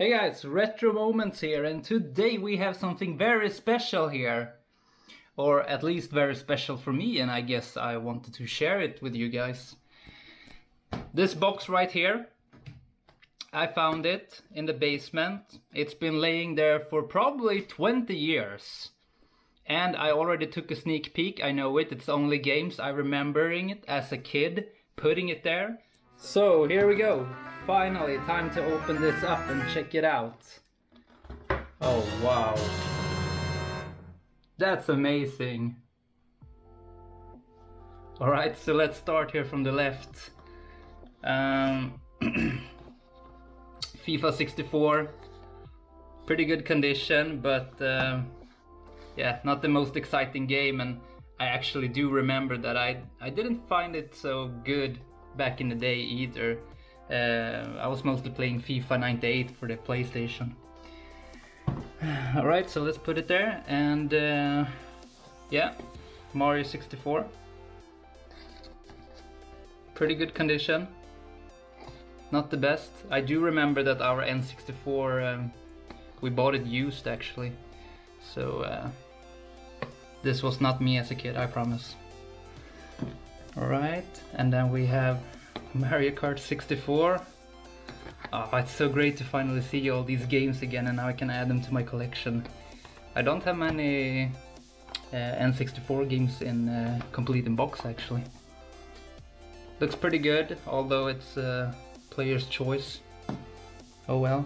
Hey guys, Retro Moments here, and today we have something very special here. Or at least very special for me, and I guess I wanted to share it with you guys. This box right here, I found it in the basement. It's been laying there for probably 20 years. And I already took a sneak peek, I know it, it's only games. I remembering it as a kid, putting it there. So here we go. Finally, time to open this up and check it out. Oh wow. That's amazing. Alright, so let's start here from the left. FIFA 64. Pretty good condition, but yeah, not the most exciting game, and I actually do remember that I didn't find it so good back in the day either. I was mostly playing FIFA 98 for the PlayStation. Alright, so let's put it there, and yeah, Mario 64. Pretty good condition. Not the best. I do remember that our N64, we bought it used actually. So this was not me as a kid, I promise. Alright, and then we have Mario Kart 64. Oh, it's so great to finally see all these games again, and now I can add them to my collection. I don't have many N64 games in complete in box actually. Looks pretty good, although it's player's choice. Oh well.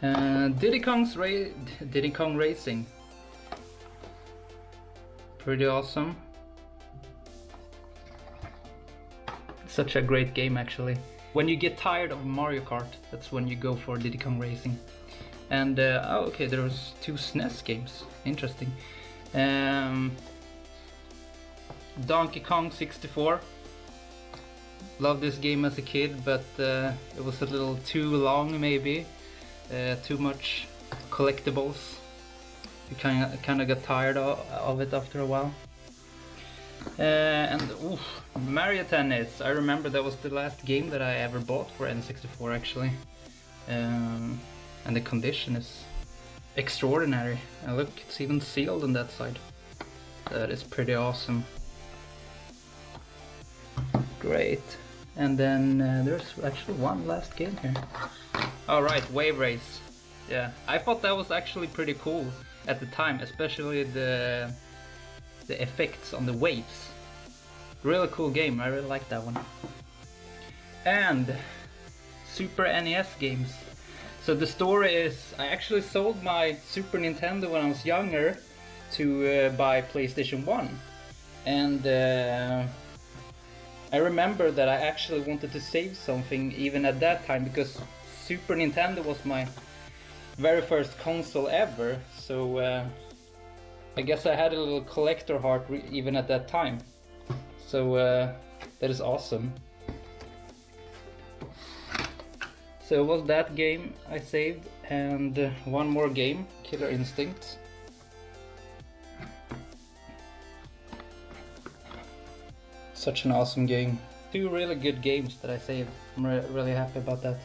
Diddy Kong Racing. Pretty awesome. Such a great game actually. When you get tired of Mario Kart, that's when you go for Diddy Kong Racing. And oh, okay, there's 2 SNES games. Interesting. Donkey Kong 64. Loved this game as a kid, but it was a little too long maybe. Too much collectibles. You kind of got tired of it after a while. And oof, Mario Tennis. I remember that was the last game that I ever bought for N64 actually. And the condition is extraordinary. And look, it's even sealed on that side. That is pretty awesome. Great. And then there's actually one last game here. Alright, Wave Race. Yeah, I thought that was actually pretty cool at the time, especially the effects on the waves. Really cool game, I really like that one. And Super NES games. So the story is, I actually sold my Super Nintendo when I was younger to buy PlayStation 1. And I remember that I actually wanted to save something even at that time, because Super Nintendo was my very first console ever. So I guess I had a little collector heart even at that time. So that is awesome. So it was that game I saved, and one more game, Killer Instinct. Such an awesome game. 2 really good games that I saved. I'm really happy about that.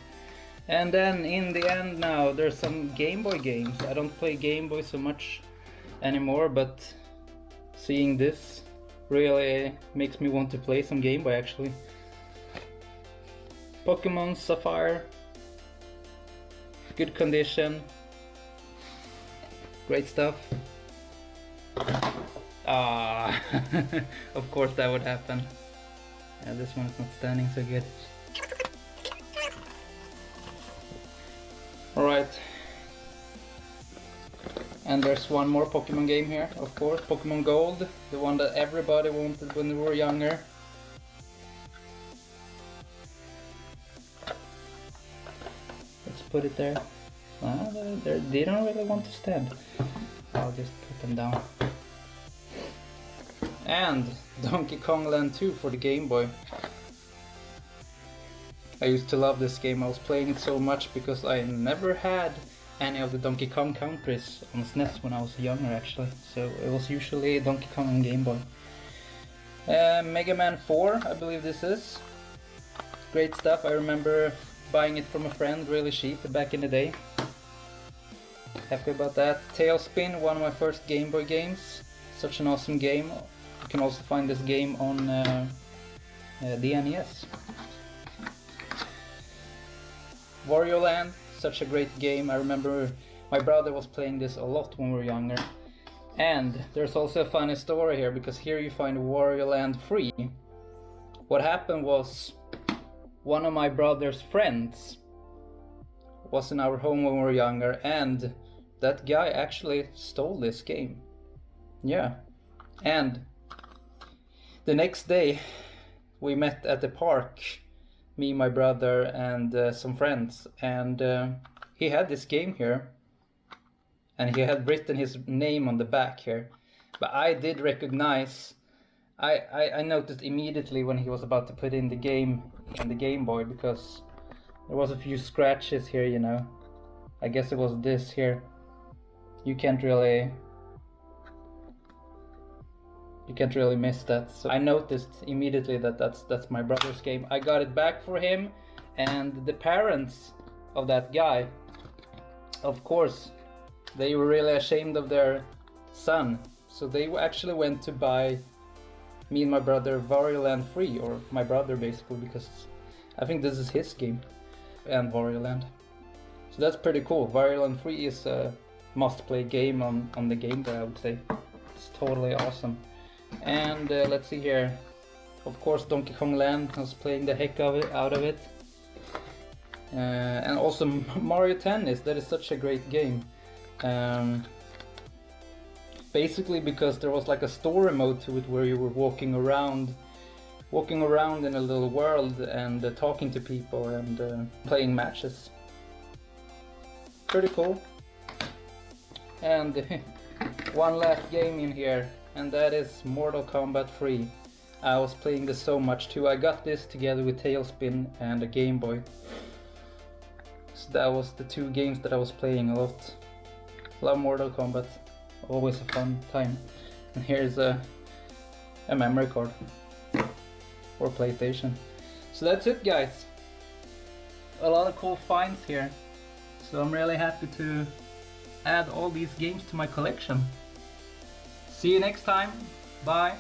And then in the end now, there's some Game Boy games. I don't play Game Boy so much anymore, but seeing this really makes me want to play some Game Boy actually. Pokemon Sapphire. Good condition. Great stuff. Ah, of course that would happen. Yeah, this one is not standing so good. Alright. And there's one more Pokemon game here, of course, Pokemon Gold, the one that everybody wanted when they were younger. Let's put it there. They don't really want to stand. I'll just put them down. And Donkey Kong Land 2 for the Game Boy. I used to love this game. I was playing it so much because I never had any of the Donkey Kong countries on SNES when I was younger actually. So it was usually Donkey Kong on Game Boy. Mega Man 4, I believe this is. Great stuff. I remember buying it from a friend really cheap back in the day. Happy about that. Tailspin, one of my first Game Boy games. Such an awesome game. You can also find this game on the NES. Wario Land, such a great game. I remember my brother was playing this a lot when we were younger. And there's also a funny story here, because here you find Wario Land free. What happened was, one of my brother's friends was in our home when we were younger, and that guy actually stole this game. Yeah. And the next day we met at the park, me, my brother, and some friends, and he had this game here, and he had written his name on the back here. But I did recognize, I noticed immediately when he was about to put in the game in the Game Boy, because there was a few scratches here, you know. I guess it was this here. You can't really miss that. So I noticed immediately that that's my brother's game. I got it back for him, and the parents of that guy, of course, they were really ashamed of their son. So they actually went to buy me and my brother Wario Land free, or my brother basically, because I think this is his game, and Wario Land. So that's pretty cool. Wario Land free is a must-play game on the Game Boy, I would say. It's totally awesome. And let's see here. Of course, Donkey Kong Land, I was playing the heck out of it. And also Mario Tennis, that is such a great game. Basically because there was like a story mode to it, where you were walking around in a little world and talking to people and playing matches. Pretty cool. And one last game in here, and that is Mortal Kombat 3. I was playing this so much too. I got this together with Tailspin and a Game Boy. So that was the two games that I was playing a lot. Love Mortal Kombat, always a fun time. And here's a memory card for PlayStation. So that's it, guys. A lot of cool finds here. So I'm really happy to add all these games to my collection. See you next time. Bye.